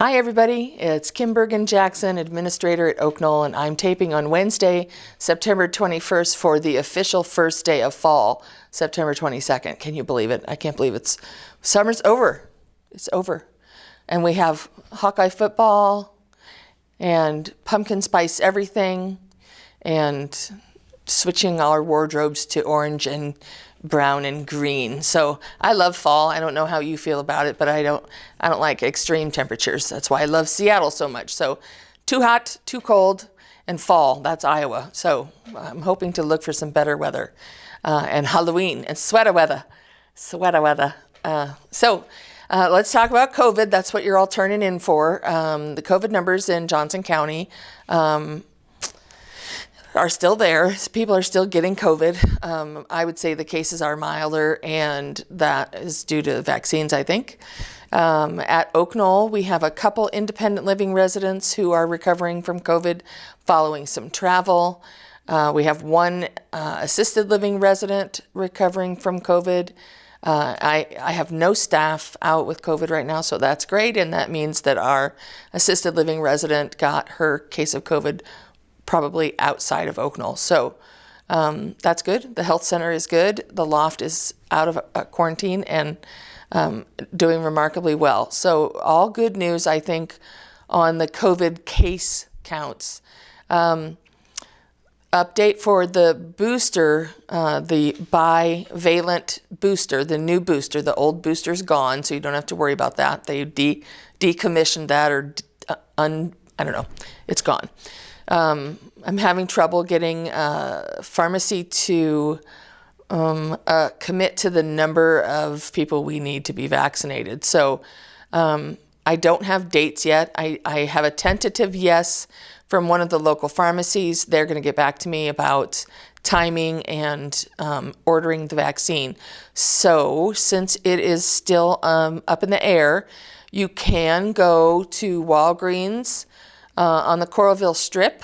Hi everybody, it's Kim Bergen-Jackson, Administrator at Oak Knoll, and I'm taping on Wednesday, September 21st for the official first day of fall, September 22nd. Can you believe it? I can't believe summer's over. It's over. And we have Hawkeye football and pumpkin spice everything and switching our wardrobes to orange and brown and green. So I love fall. I don't know how you feel about it, but I don't like extreme temperatures. That's why I love Seattle so much. So too hot, too cold, and fall, that's Iowa. So I'm hoping to look for some better weather and Halloween and sweater weather. Let's talk about COVID. That's what you're all turning in for. The COVID numbers in Johnson County are still there. People are still getting COVID. I would say the cases are milder, and that is due to vaccines, I think. At Oak Knoll, we have a couple independent living residents who are recovering from COVID following some travel. We have one assisted living resident recovering from COVID. I have no staff out with COVID right now, so that's great, and that means that our assisted living resident got her case of COVID probably outside of Oak Knoll. So that's good. The health center is good. The loft is out of quarantine and doing remarkably well. So all good news, I think, on the COVID case counts. Update for the booster, the bivalent booster, the new booster. The old booster's gone, so you don't have to worry about that. They decommissioned that, or I don't know. It's gone. I'm having trouble getting pharmacy to commit to the number of people we need to be vaccinated. So I don't have dates yet. I have a tentative yes from one of the local pharmacies. They're going to get back to me about timing and ordering the vaccine. So since it is still up in the air, you can go to Walgreens on the Coralville Strip.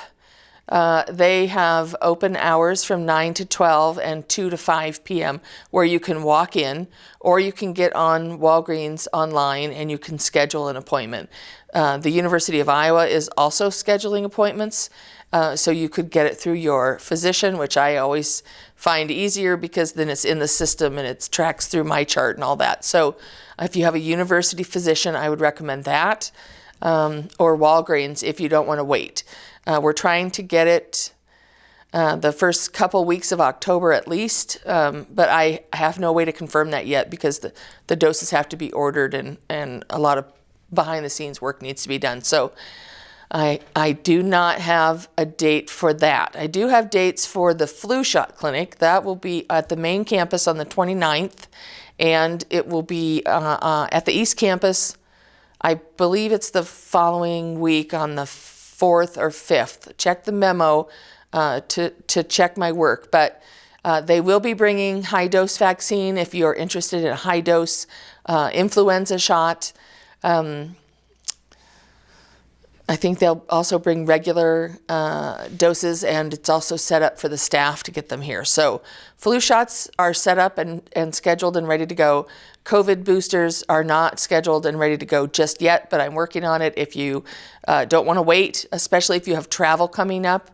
They have open hours from 9 to 12 and 2 to 5 p.m. where you can walk in, or you can get on Walgreens online and you can schedule an appointment. The University of Iowa is also scheduling appointments, so you could get it through your physician, which I always find easier because then it's in the system and it tracks through my chart and all that. So if you have a university physician, I would recommend that. Or Walgreens if you don't want to wait. We're trying to get it the first couple weeks of October at least, but I have no way to confirm that yet because the doses have to be ordered and a lot of behind-the-scenes work needs to be done. So I do not have a date for that. I do have dates for the flu shot clinic. That will be at the main campus on the 29th, and it will be at the East Campus. I believe it's the following week on the 4th or 5th. Check the memo to check my work. But they will be bringing high-dose vaccine if you're interested in a high-dose influenza shot. I think they'll also bring regular doses, and it's also set up for the staff to get them here. So flu shots are set up and scheduled and ready to go. COVID boosters are not scheduled and ready to go just yet, but I'm working on it. If you don't want to wait, especially if you have travel coming up,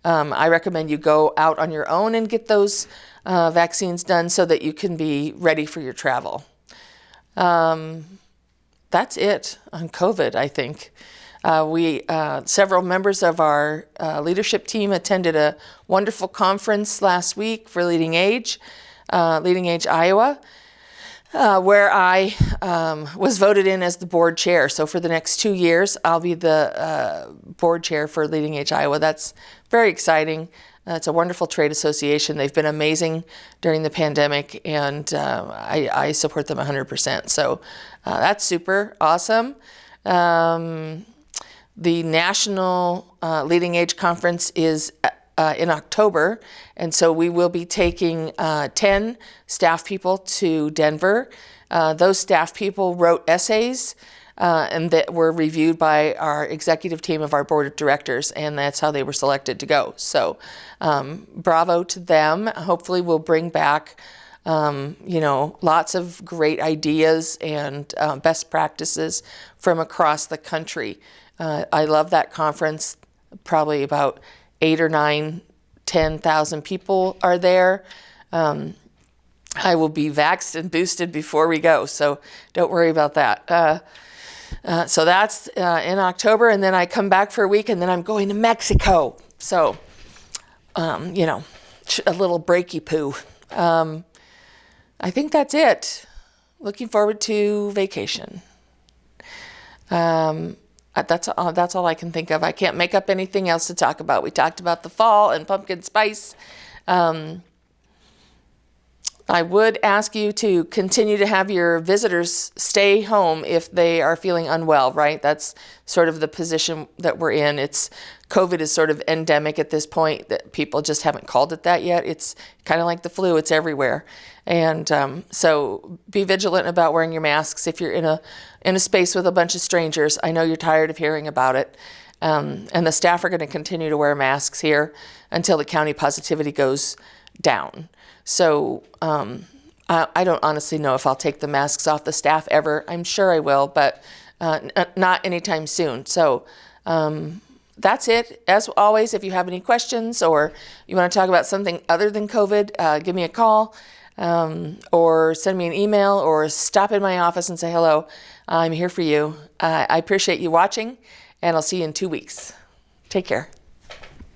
I recommend you go out on your own and get those vaccines done so that you can be ready for your travel. That's it on COVID, I think. Several members of our leadership team attended a wonderful conference last week for Leading Age Iowa, where I was voted in as the board chair. So for the next 2 years, I'll be the board chair for Leading Age Iowa. That's very exciting. It's a wonderful trade association. They've been amazing during the pandemic, and I support them 100%. So that's super awesome. The National Leading Age Conference is in October, and so we will be taking 10 staff people to Denver. Those staff people wrote essays and that were reviewed by our executive team of our board of directors, and that's how they were selected to go. So bravo to them. Hopefully we'll bring back Lots of great ideas and best practices from across the country. I love that conference. Probably about 8 or 9, 10,000 people are there. I will be vaxxed and boosted before we go, so don't worry about that. So that's in October, and then I come back for a week, and then I'm going to Mexico. So, a little breaky poo. I think that's it. Looking forward to vacation. That's all I can think of. I can't make up anything else to talk about. We talked about the fall and pumpkin spice. I would ask you to continue to have your visitors stay home if they are feeling unwell, right? That's sort of the position that we're in. COVID is sort of endemic at this point, that people just haven't called it that yet. It's kind of like the flu, it's everywhere. And so be vigilant about wearing your masks if you're in a space with a bunch of strangers. I know you're tired of hearing about it. And the staff are going to continue to wear masks here until the county positivity goes down. So I don't honestly know if I'll take the masks off the staff ever. I'm sure I will, but not anytime soon. So that's it. As always, if you have any questions or you want to talk about something other than COVID, give me a call or send me an email or stop in my office and say hello. I'm here for you. I appreciate you watching, and I'll see you in 2 weeks. Take care.